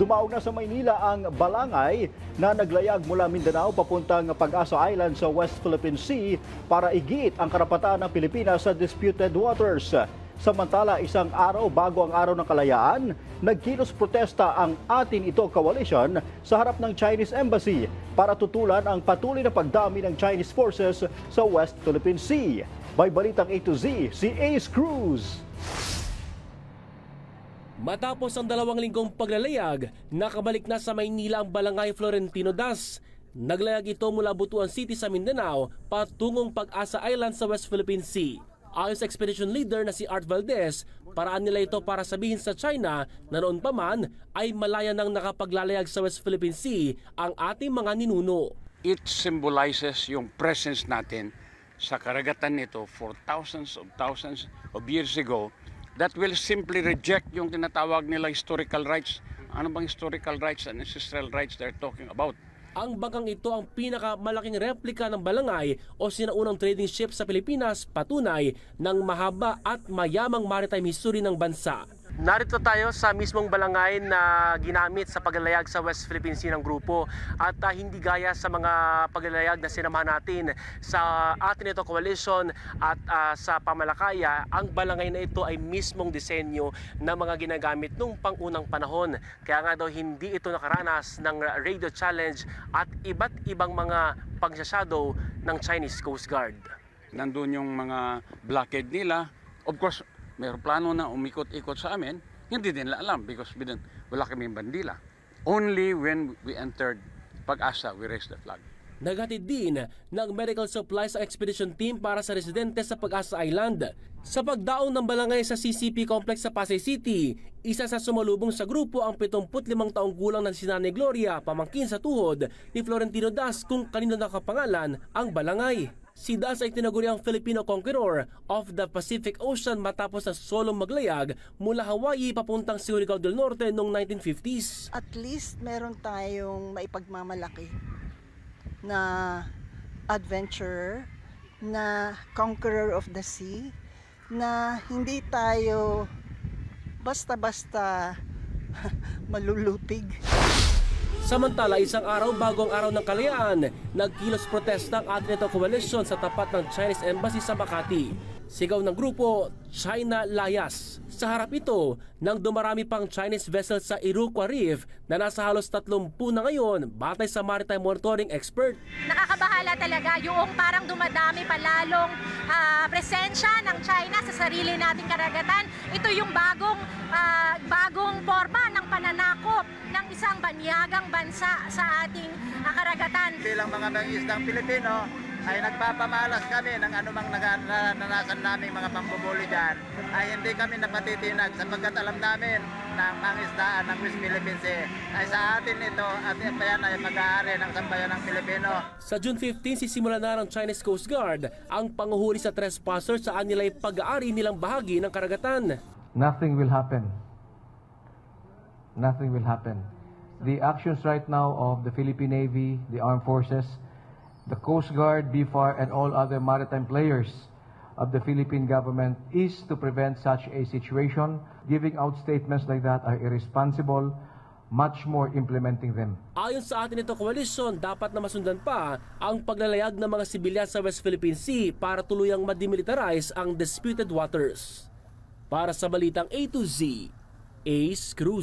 Dumaog na sa Maynila ang balangay na naglayag mula Mindanao papuntang Pag-asa Island sa West Philippine Sea para igiit ang karapatan ng Pilipinas sa disputed waters. Samantala, isang araw bago ang Araw ng Kalayaan, nagkilos protesta ang Atin Ito Coalition sa harap ng Chinese Embassy para tutulan ang patuloy na pagdami ng Chinese forces sa West Philippine Sea. May balitang A to Z, si Ace Cruz. Matapos ang 2 linggong paglalayag, nakabalik na sa Maynila ang balangay Florentino Das. Naglayag ito mula Butuan City sa Mindanao patungong Pag-asa Island sa West Philippine Sea. Ayon sa expedition leader na si Art Valdez, paraan nila ito para sabihin sa China na noon pa man ay malaya nang nakapaglalayag sa West Philippine Sea ang ating mga ninuno. It symbolizes yung presence natin sa karagatan nito for thousands of years ago that will simply reject yung tinatawag nila historical rights. Ano bang historical rights and ancestral rights they're talking about? Ang bangkang ito ang pinakamalaking replika ng balangay o sinaunang trading ship sa Pilipinas, patunay ng mahaba at mayamang maritime history ng bansa. Narito tayo sa mismong balangay na ginamit sa paglalayag sa West Philippine Sea ng grupo at hindi gaya sa mga paglalayag na sinamahan natin sa Atin Ito Coalition at sa Pamalakaya, ang balangay na ito ay mismong disenyo na mga ginagamit nung pangunang panahon. Kaya nga daw hindi ito nakaranas ng radio challenge at iba't ibang mga pagsashadow ng Chinese Coast Guard. Nandun yung mga blockade nila. Of course, may plano na umikot-ikot sa amin, hindi din alam because wala kaming bandila. Only when we entered Pag-asa, we raised the flag. Naghatid din ng medical supplies sa expedition team para sa residente sa Pag-asa Island. Sa pagdaong ng balangay sa CCP complex sa Pasay City, isa sa sumalubong sa grupo ang 75 taong gulang na si Nanay Gloria, pamangkin sa tuhod ni Florentino Das kung kanino nakapangalan ang balangay. Si Das ay tinaguri ang Filipino conqueror of the Pacific Ocean matapos na solong maglayag mula Hawaii papuntang Surigao del Norte noong 1950s. At least meron tayong maipagmamalaki na adventurer, na conqueror of the sea, na hindi tayo basta-basta malulupig. Samantala, isang araw bago ang Araw ng Kalayaan, nagkilos protesta ang Atin Ito Coalition sa tapat ng Chinese Embassy sa Makati. Sigaw ng grupo, China Layas. Sa harap ito, nang dumarami pang Chinese vessels sa Iroquois Reef na nasa halos 30 na ngayon, batay sa maritime monitoring expert. Nakakabahala talaga yung parang dumadami palalong presensya ng China sa sarili nating karagatan. Ito yung bagong forma ng pananakop ng isang banyagang bansa sa ating karagatan. Bilang mga mangingisdang Pilipino, ay nagpapamalas kami ng anumang naranasan naming mga pambubuli dyan, ay hindi kami napatitinag sapagkat alam namin na ang mangisdaan ng West Philippine Sea ay sa atin ito at yan ay mag-aari ng sambayan ng Pilipino. Sa June 15, sisimula na ng Chinese Coast Guard ang panguhuli sa trespassers saan nila ay pag-aari nilang bahagi ng karagatan. Nothing will happen. Nothing will happen. The actions right now of the Philippine Navy, the Armed Forces, the Coast Guard, BFAR, and all other maritime players of the Philippine government is to prevent such a situation. Giving out statements like that are irresponsible, much more implementing them. Ayon sa Atin Ito Coalition, dapat na masundan pa ang paglalayag ng mga sibilyan sa West Philippine Sea para tuluyang mademilitarize ang disputed waters. Para sa Balitang A to Z, Ace Cruz.